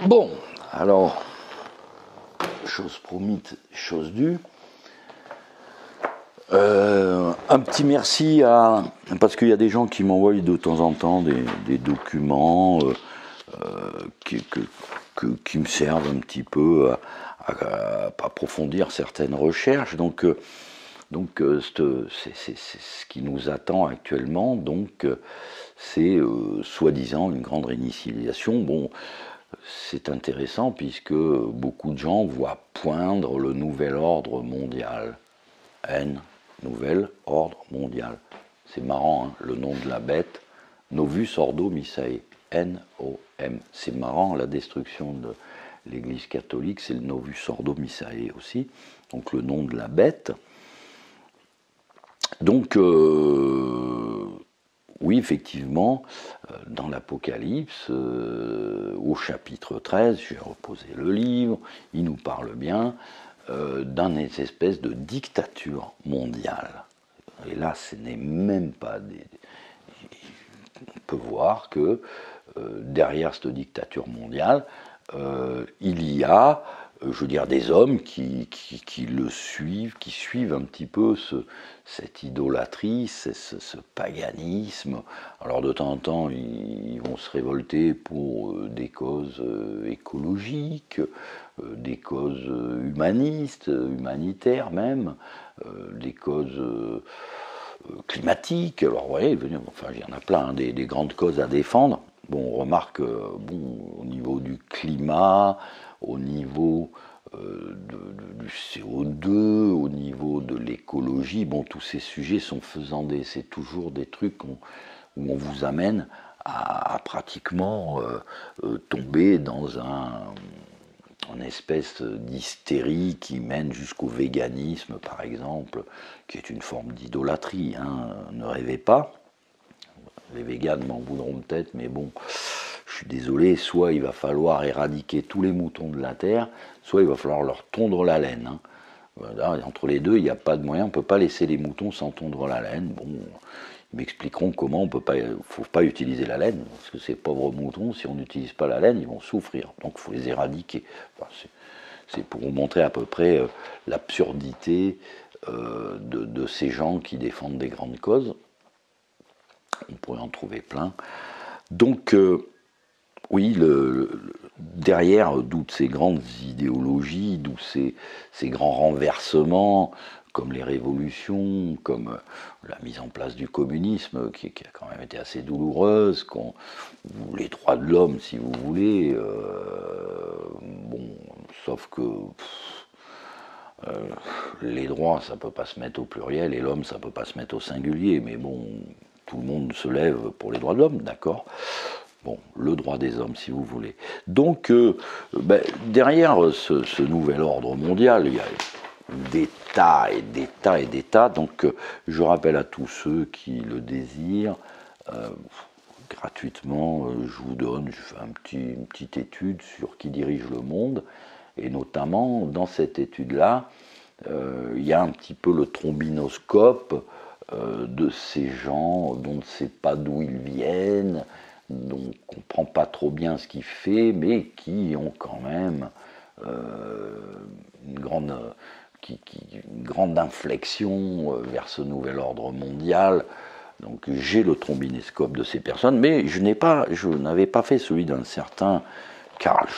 Bon, alors, chose promise, chose due. Un petit merci à... Parce qu'il y a des gens qui m'envoient de temps en temps des documents qui me servent un petit peu à approfondir certaines recherches. Donc c'est ce qui nous attend actuellement. Donc c'est soi-disant une grande réinitialisation. Bon, c'est intéressant puisque beaucoup de gens voient poindre le nouvel ordre mondial. N, nouvel ordre mondial. C'est marrant, hein, le nom de la bête. Novus Ordo Missae. N-O-M. C'est marrant, la destruction de l'Église catholique, c'est le Novus Ordo Missae aussi. Donc le nom de la bête. Donc, oui, effectivement, dans l'Apocalypse, au chapitre 13, j'ai reposé le livre, il nous parle bien d'une espèce de dictature mondiale. Et là, ce n'est même pas des... On peut voir que derrière cette dictature mondiale, il y a, je veux dire, des hommes qui le suivent, qui suivent un petit peu cette idolâtrie, ce paganisme. Alors de temps en temps, ils vont se révolter pour des causes écologiques, des causes humanistes, humanitaires même, des causes climatiques. Alors vous voyez, enfin, il y en a plein, hein, des grandes causes à défendre. Bon, on remarque, bon, au niveau du climat, au niveau du CO2, au niveau de l'écologie, bon, tous ces sujets sont faisandés. C'est toujours des trucs où on vous amène à pratiquement tomber dans une espèce d'hystérie qui mène jusqu'au véganisme, par exemple, qui est une forme d'idolâtrie. Hein. Ne rêvez pas. Les véganes m'en voudront peut-être, mais bon, je suis désolé, soit il va falloir éradiquer tous les moutons de la Terre, soit il va falloir leur tondre la laine. Hein. Voilà, entre les deux, il n'y a pas de moyen, on ne peut pas laisser les moutons sans tondre la laine. Bon, ils m'expliqueront comment on peut pas, faut pas utiliser la laine, parce que ces pauvres moutons, si on n'utilise pas la laine, ils vont souffrir. Donc il faut les éradiquer. Enfin, c'est pour vous montrer à peu près l'absurdité de ces gens qui défendent des grandes causes. On pourrait en trouver plein. Donc, oui, derrière, d'où ces grandes idéologies, d'où ces grands renversements, comme les révolutions, comme la mise en place du communisme, qui a quand même été assez douloureuse, ou les droits de l'homme, si vous voulez. Bon, sauf que les droits, ça ne peut pas se mettre au pluriel, et l'homme, ça ne peut pas se mettre au singulier, mais bon, tout le monde se lève pour les droits de l'homme, d'accord ? Bon, le droit des hommes, si vous voulez. Donc, derrière ce nouvel ordre mondial, il y a des tas et des tas et des tas. Donc, je rappelle à tous ceux qui le désirent, gratuitement, je vous donne, je fais une petite étude sur qui dirige le monde. Et notamment, dans cette étude-là, il y a un petit peu le trombinoscope de ces gens dont on ne sait pas d'où ils viennent, dont on ne comprend pas trop bien ce qu'ils font, mais qui ont quand même une grande inflexion vers ce nouvel ordre mondial. Donc j'ai le trombinoscope de ces personnes, mais je n'avais pas fait celui d'un certain Klaus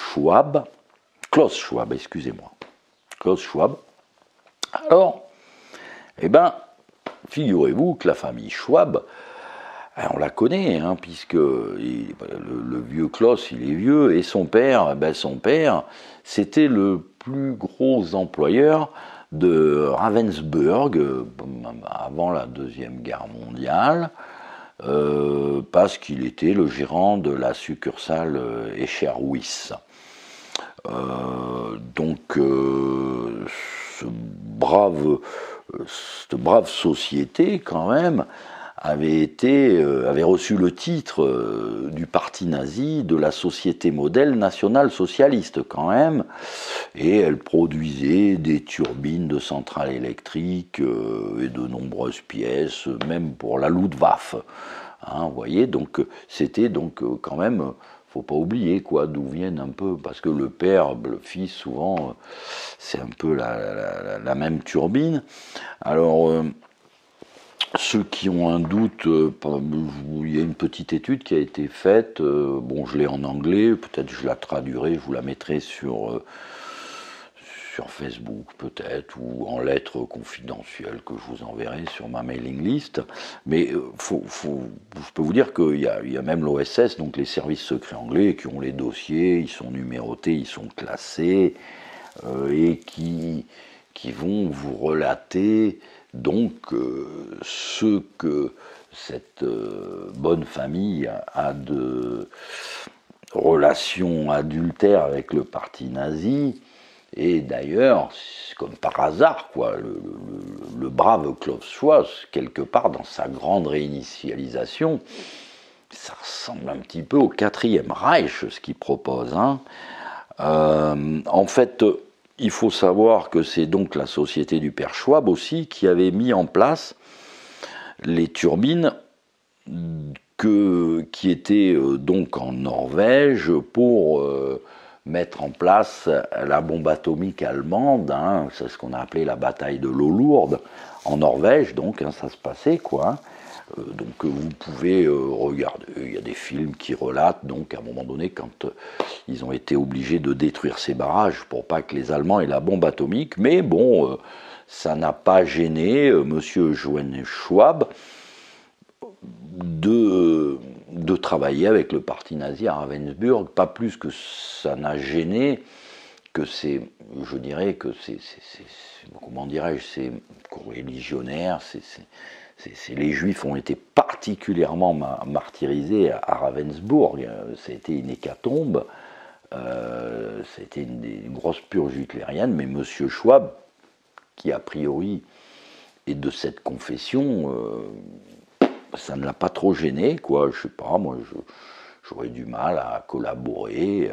Schwab, excusez-moi. Klaus Schwab. Alors, eh ben, figurez-vous que la famille Schwab, on la connaît, hein, puisque le vieux Klaus, il est vieux, et son père, c'était le plus gros employeur de Ravensburg avant la Deuxième Guerre mondiale, parce qu'il était le gérant de la succursale Escherwies. Donc, cette brave société, quand même, avait reçu le titre du parti nazi de la Société modèle nationale socialiste, quand même, et elle produisait des turbines de centrales électriques et de nombreuses pièces, même pour la Luftwaffe. Hein, vous voyez, donc c'était donc quand même faut pas oublier quoi, d'où viennent un peu, parce que le père, le fils, souvent, c'est un peu la même turbine. Alors, ceux qui ont un doute, il y a une petite étude qui a été faite, bon, je l'ai en anglais, peut-être je la traduirai, je vous la mettrai sur Facebook peut-être, ou en lettres confidentielles que je vous enverrai sur ma mailing list. Mais je peux vous dire qu'il y a même l'OSS, donc les services secrets anglais, qui ont les dossiers, ils sont numérotés, ils sont classés, et qui vont vous relater donc ce que cette bonne famille a de relations adultères avec le parti nazi. Et d'ailleurs, comme par hasard, quoi, le brave Klaus Schwab, quelque part dans sa grande réinitialisation, ça ressemble un petit peu au Quatrième Reich, ce qu'il propose. Hein. En fait, il faut savoir que c'est donc la société du père Schwab aussi qui avait mis en place les turbines qui étaient donc en Norvège pour mettre en place la bombe atomique allemande, hein, c'est ce qu'on a appelé la bataille de l'eau lourde, en Norvège, donc hein, ça se passait, quoi. Donc vous pouvez regarder, il y a des films qui relatent, donc à un moment donné, quand ils ont été obligés de détruire ces barrages pour pas que les Allemands aient la bombe atomique, mais bon, ça n'a pas gêné monsieur Johannes Schwab de travailler avec le parti nazi à Ravensburg, pas plus que ça n'a gêné que je dirais que comment dirais-je, ces religionnaires, les Juifs ont été particulièrement martyrisés à Ravensburg, ça a été une hécatombe, c'était une grosse purge hitlérienne, mais M. Schwab, qui a priori est de cette confession, ça ne l'a pas trop gêné, quoi. Je sais pas, moi, j'aurais du mal à collaborer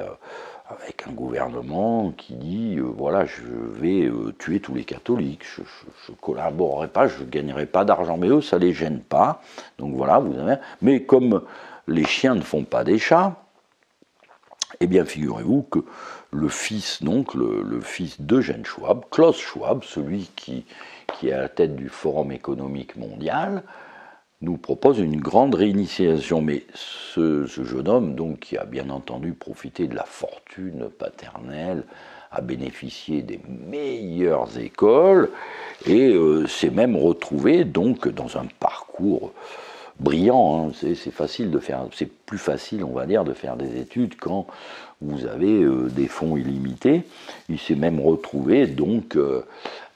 avec un gouvernement qui dit, voilà, je vais tuer tous les catholiques, je collaborerai pas, je gagnerai pas d'argent, mais eux, ça les gêne pas. Donc voilà, vous avez. Mais comme les chiens ne font pas des chats, eh bien, figurez-vous que le fils, donc le fils d'Eugène Schwab, Klaus Schwab, celui qui est à la tête du Forum économique mondial, nous propose une grande réinitialisation. Mais ce jeune homme, donc, qui a bien entendu profité de la fortune paternelle, a bénéficié des meilleures écoles et s'est même retrouvé donc dans un parcours brillant. Hein. C'est facile de faire, c'est plus facile, on va dire, de faire des études quand vous avez des fonds illimités. Il s'est même retrouvé donc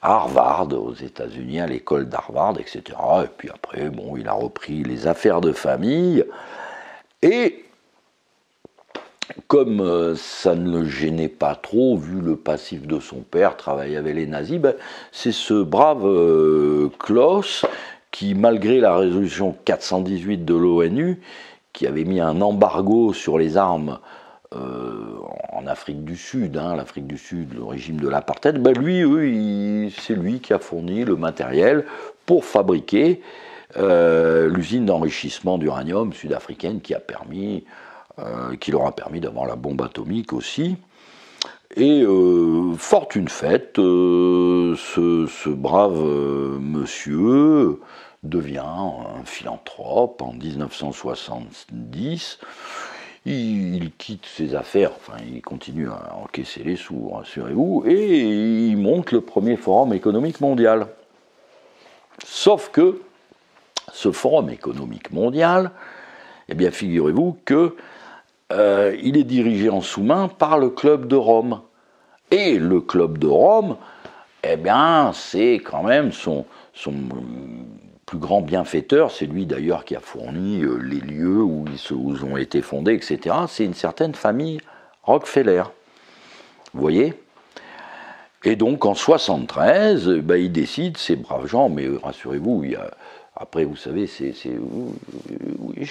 à Harvard, aux États-Unis, à l'école d'Harvard, etc. Et puis après, bon, il a repris les affaires de famille. Et comme ça ne le gênait pas trop, vu le passif de son père, travailler avec les nazis, ben, c'est ce brave Klaus qui, malgré la résolution 418 de l'ONU, qui avait mis un embargo sur les armes en Afrique du Sud, hein, l'Afrique du Sud, le régime de l'apartheid, ben c'est lui qui a fourni le matériel pour fabriquer l'usine d'enrichissement d'uranium sud-africaine qui leur a permis d'avoir la bombe atomique aussi. Et fortune faite, ce brave monsieur devient un philanthrope en 1970. Il quitte ses affaires, enfin il continue à encaisser les sous, rassurez-vous, et il monte le premier forum économique mondial. Sauf que ce forum économique mondial, eh bien figurez-vous que il est dirigé en sous-main par le Club de Rome. Et le Club de Rome, eh bien, c'est quand même son plus grand bienfaiteur, c'est lui d'ailleurs qui a fourni les lieux où ils ont été fondés, etc. C'est une certaine famille Rockefeller. Vous voyez ? Et donc en 1973, ben, ils décident, ces braves gens, mais rassurez-vous, après, vous savez, j'ai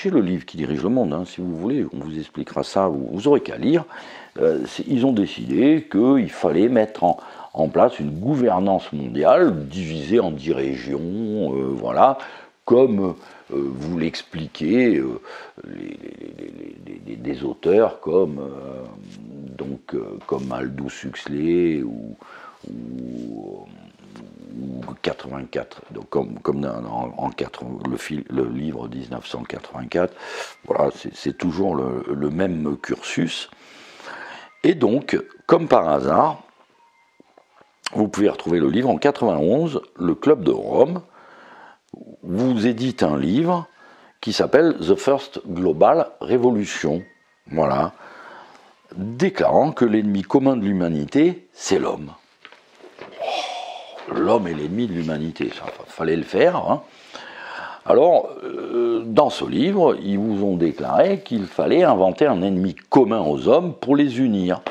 le livre qui dirige le monde, hein, si vous voulez, on vous expliquera ça, vous aurez qu'à lire. Ils ont décidé qu'il fallait mettre en place une gouvernance mondiale divisée en 10 régions, voilà, comme vous l'expliquer des auteurs comme Aldous Huxley ou 84, donc comme le livre 1984, voilà, c'est toujours le même cursus. Et donc, comme par hasard, vous pouvez retrouver le livre en 91, le Club de Rome vous édite un livre qui s'appelle The First Global Revolution, voilà, déclarant que l'ennemi commun de l'humanité, c'est l'homme. L'homme est l'ennemi de l'humanité, ça fallait le faire. Hein. Alors, dans ce livre, ils vous ont déclaré qu'il fallait inventer un ennemi commun aux hommes pour les unir.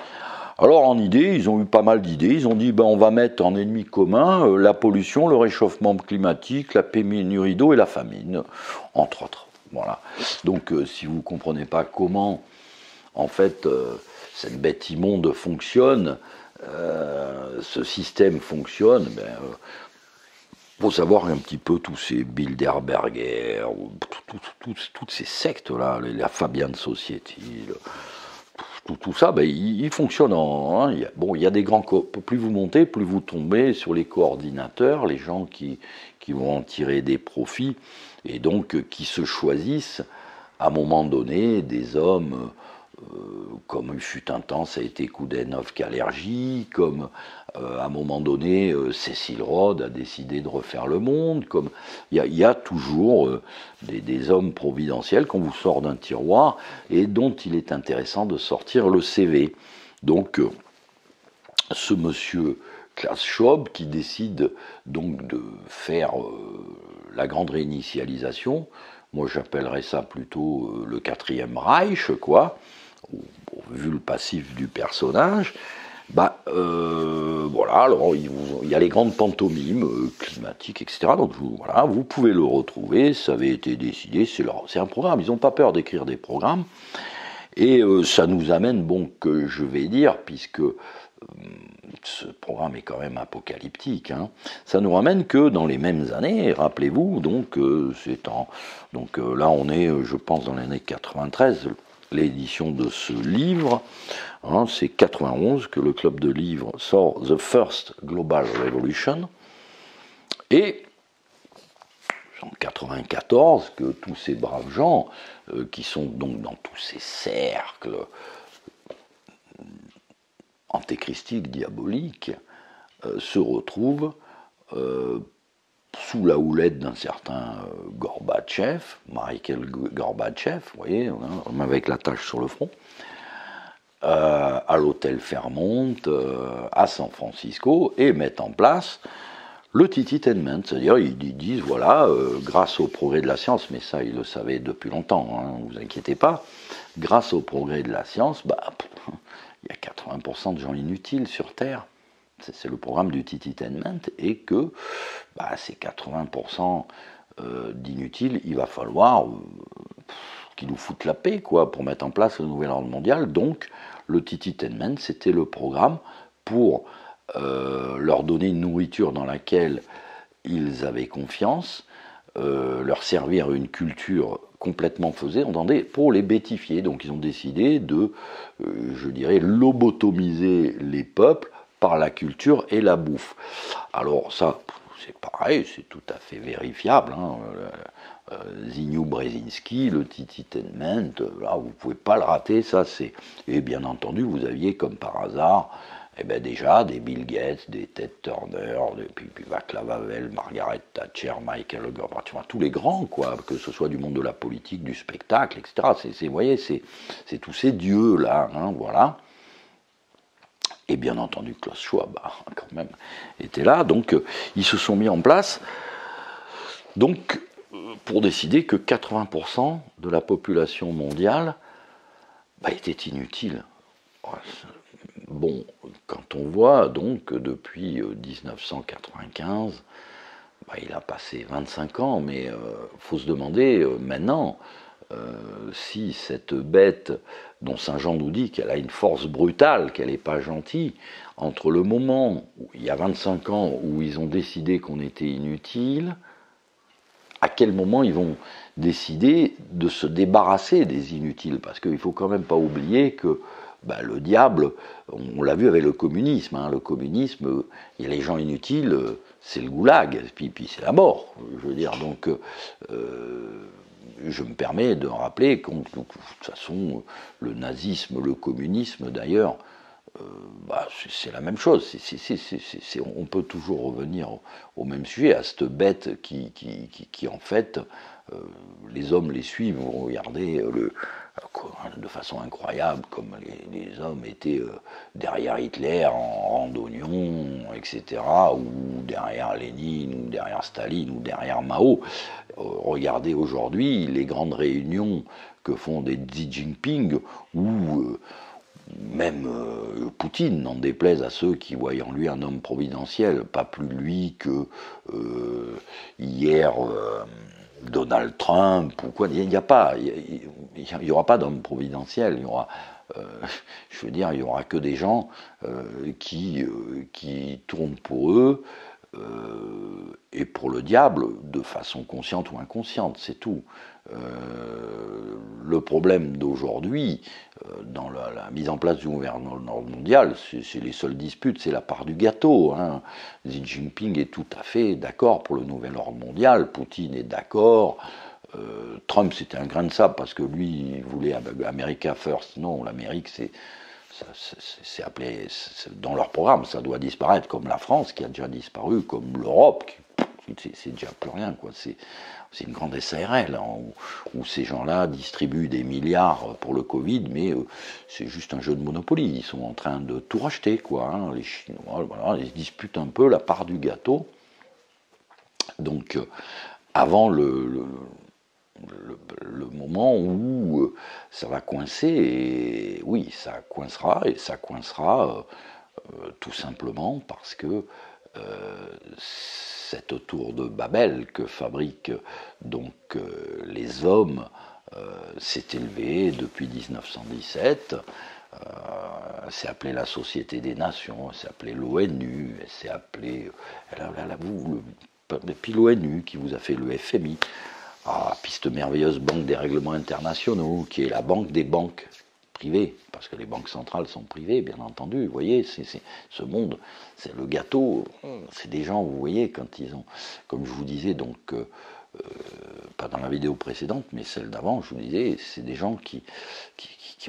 Alors, en idée, ils ont eu pas mal d'idées. Ils ont dit, on va mettre en ennemi commun la pollution, le réchauffement climatique, la pénurie d'eau et la famine, entre autres. Voilà. Donc, si vous ne comprenez pas comment, en fait, cette bête immonde fonctionne, ce système fonctionne, faut savoir un petit peu tous ces Bilderberger, toutes ces sectes-là, la Fabian Society, tout ça, il fonctionne il y a des grands... Plus vous montez, plus vous tombez sur les coordinateurs, les gens qui vont en tirer des profits, et donc qui se choisissent, à un moment donné, des hommes... comme il fut un temps, ça a été Koudenov-Kalergi, comme à un moment donné, Cécile Rhodes a décidé de refaire le monde, comme il y a toujours des hommes providentiels qu'on vous sort d'un tiroir et dont il est intéressant de sortir le CV. Donc, ce monsieur Klaus Schwab qui décide donc de faire la grande réinitialisation, moi j'appellerais ça plutôt le 4e Reich, quoi, vu le passif du personnage, voilà, alors il y a les grandes pantomimes climatiques, etc. Donc voilà, vous pouvez le retrouver, ça avait été décidé, c'est un programme, ils n'ont pas peur d'écrire des programmes, et ça nous amène, que je vais dire, puisque ce programme est quand même apocalyptique, hein, ça nous ramène que dans les mêmes années, rappelez-vous, donc là on est, je pense, dans l'année 93, l'édition de ce livre, hein, c'est 91 que le club de livres sort The First Global Revolution, et en 94 que tous ces braves gens qui sont donc dans tous ces cercles antéchristiques, diaboliques, se retrouvent sous la houlette d'un certain Gorbatchev, Mikhail Gorbatchev, vous voyez, avec la tache sur le front, à l'hôtel Fairmont, à San Francisco, et mettent en place le Tititainment, c'est-à-dire ils disent, voilà, grâce au progrès de la science, mais ça ils le savaient depuis longtemps, hein, ne vous inquiétez pas, grâce au progrès de la science, il y a 80% de gens inutiles sur Terre. C'est le programme du Tititainment, et que ces 80% d'inutiles, il va falloir qu'ils nous foutent la paix, quoi, pour mettre en place le nouvel ordre mondial. Donc, le Tititainment, c'était le programme pour leur donner une nourriture dans laquelle ils avaient confiance, leur servir une culture complètement faisée, entendez, pour les bêtifier. Donc, ils ont décidé de, je dirais, lobotomiser les peuples par la culture et la bouffe. Alors ça, c'est pareil, c'est tout à fait vérifiable. Hein. Zbigniew Brzezinski, le Tititainment, là, vous ne pouvez pas le rater, ça c'est... Et bien entendu, vous aviez comme par hasard, déjà des Bill Gates, des Ted Turner, puis Václav Havel, Margaret Thatcher, Michael Gorbachev, tous les grands, quoi, que ce soit du monde de la politique, du spectacle, etc. Vous voyez, c'est tous ces dieux-là, hein, voilà. Et bien entendu, Klaus Schwab, quand même, était là. Donc, ils se sont mis en place donc, pour décider que 80% de la population mondiale était inutile. Bon, quand on voit donc depuis 1995, il a passé 25 ans, mais il faut se demander maintenant si cette bête dont Saint Jean nous dit qu'elle a une force brutale, qu'elle n'est pas gentille, entre le moment où il y a 25 ans où ils ont décidé qu'on était inutile, quel moment ils vont décider de se débarrasser des inutiles, parce qu'il ne faut quand même pas oublier que le diable, on l'a vu avec le communisme, hein, le communisme, il y a les gens inutiles, c'est le goulag, puis c'est la mort, je veux dire, donc je me permets de rappeler que de toute façon, le nazisme, le communisme d'ailleurs, c'est la même chose. On peut toujours revenir au même sujet, à cette bête qui en fait, les hommes les suivent, vous regardez de façon incroyable, comme les hommes étaient derrière Hitler en randonnion, etc., ou derrière Lénine, ou derrière Staline, ou derrière Mao. Regardez aujourd'hui les grandes réunions que font des Xi Jinping, où même Poutine, n'en déplaise à ceux qui voient en lui un homme providentiel, pas plus lui que hier Donald Trump ou quoi. Il n'y aura pas d'homme providentiel. Il y aura, je veux dire, il y aura que des gens qui tournent pour eux et pour le diable de façon consciente ou inconsciente, c'est tout. Le problème d'aujourd'hui, dans la mise en place du gouvernement mondial, c'est les seules disputes, c'est la part du gâteau. Hein. Xi Jinping est tout à fait d'accord pour le nouvel ordre mondial, Poutine est d'accord, Trump c'était un grain de sable parce que lui il voulait America First. Non, l'Amérique c'est appelé dans leur programme, ça doit disparaître, comme la France qui a déjà disparu, comme l'Europe, c'est déjà plus rien, quoi. C'est une grande SARL hein, où ces gens-là distribuent des milliards pour le Covid, mais c'est juste un jeu de Monopoly. Ils sont en train de tout racheter, quoi. Hein. Les Chinois, voilà, ils disputent un peu la part du gâteau. Donc, avant le moment où ça va coincer, et oui, ça coincera, et ça coincera tout simplement parce que cette tour de Babel que fabriquent donc les hommes s'est élevée depuis 1917. C'est appelé la Société des Nations, c'est appelé l'ONU, c'est appelé puis l'ONU qui vous a fait le FMI. Ah, puis cette merveilleuse banque des règlements internationaux, qui est la banque des banques privées, parce que les banques centrales sont privées, bien entendu. Vous voyez, ce monde, c'est le gâteau. C'est des gens, vous voyez, quand ils ont, comme je vous disais, donc, pas dans la vidéo précédente, mais celle d'avant, je vous disais, c'est des gens qui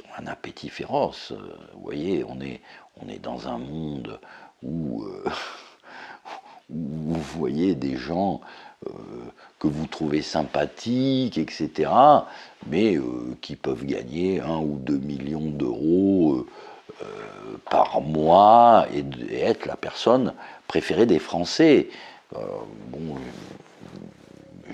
ont un appétit féroce. Vous voyez, on est dans un monde où, où vous voyez des gens que vous trouvez sympathiques, etc., mais qui peuvent gagner 1 ou 2 millions d'euros par mois et être la personne préférée des Français. Bon,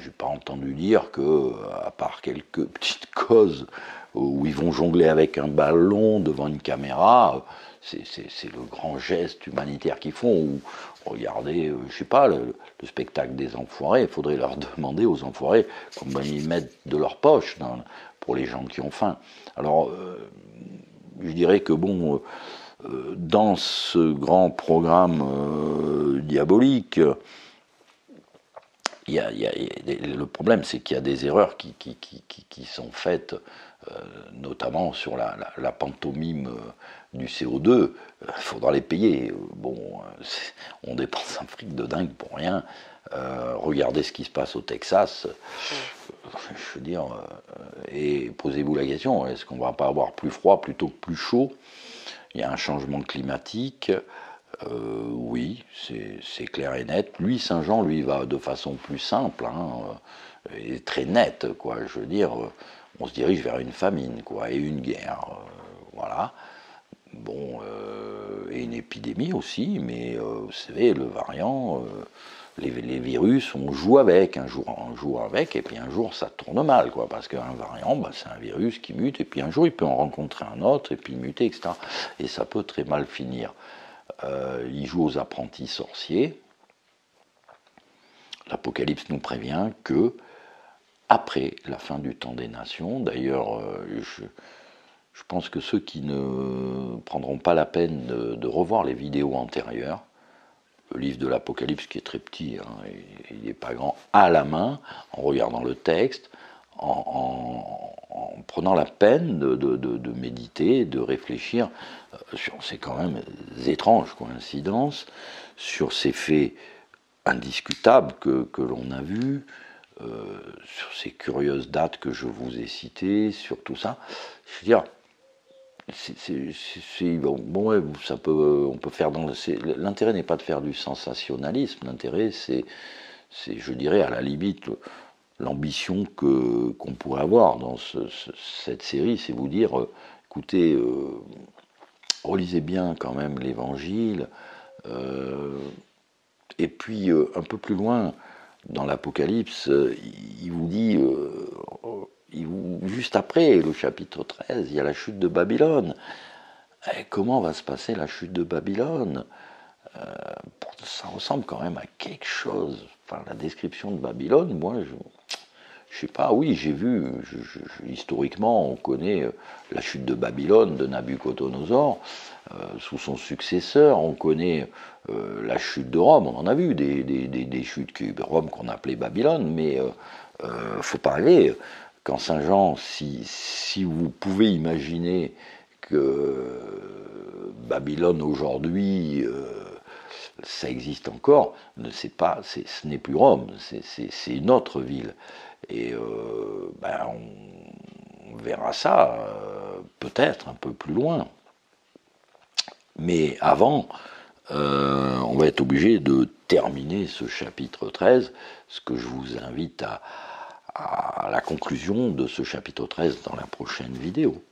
j'ai pas entendu dire que, à part quelques petites causes où ils vont jongler avec un ballon devant une caméra, c'est le grand geste humanitaire qu'ils font. Ou regardez, je sais pas, le spectacle des enfoirés, il faudrait leur demander aux enfoirés combien ils mettent de leur poche pour les gens qui ont faim. Alors, je dirais que bon, dans ce grand programme diabolique, le problème, c'est qu'il y a des erreurs qui sont faites, notamment sur la pantomime du CO2. Il faudra les payer. Bon, on dépense un fric de dingue pour rien. Regardez ce qui se passe au Texas. Je veux dire, et posez-vous la question, est-ce qu'on ne va pas avoir plus froid plutôt que plus chaud? Il y a un changement climatique. Oui, c'est clair et net. Lui, Saint-Jean, lui, va de façon plus simple, hein, et très nette, quoi. Je veux dire, on se dirige vers une famine, quoi, et une guerre, voilà. Bon, et une épidémie aussi, mais vous savez, le variant, les virus, on joue avec, un jour on joue avec, et puis un jour ça tourne mal, quoi, parce qu'un variant, c'est un virus qui mute, et puis un jour il peut en rencontrer un autre, et puis muter, etc. Et ça peut très mal finir. Il joue aux apprentis sorciers. L'Apocalypse nous prévient que, après la fin du temps des nations, d'ailleurs, je pense que ceux qui ne prendront pas la peine de revoir les vidéos antérieures, le livre de l'Apocalypse qui est très petit, hein, il n'est pas grand, à la main, en regardant le texte, en prenant la peine de méditer, de réfléchir sur ces quand même étranges coïncidences, sur ces faits indiscutables que l'on a vus, sur ces curieuses dates que je vous ai citées, sur tout ça. Je veux dire, bon, ouais, on peut faire l'intérêt n'est pas de faire du sensationnalisme, l'intérêt c'est, je dirais, à la limite, l'ambition qu'on pourrait avoir dans cette série, c'est vous dire, écoutez, relisez bien quand même l'Évangile, et puis un peu plus loin, dans l'Apocalypse, il vous dit, juste après le chapitre 13, il y a la chute de Babylone. Et comment va se passer la chute de Babylone? Ça ressemble quand même à quelque chose. Enfin, la description de Babylone, moi, je sais pas, oui, j'ai vu, historiquement, on connaît la chute de Babylone de Nabucodonosor, sous son successeur, on connaît la chute de Rome, on en a vu des chutes, Rome qu'on appelait Babylone, mais faut pas rêver. Quand Saint Jean, si vous pouvez imaginer que Babylone aujourd'hui, ça existe encore, ce n'est plus Rome, c'est une autre ville. Et on verra ça peut-être un peu plus loin. Mais avant, on va être obligé de terminer ce chapitre 13, ce que je vous invite à la conclusion de ce chapitre 13 dans la prochaine vidéo.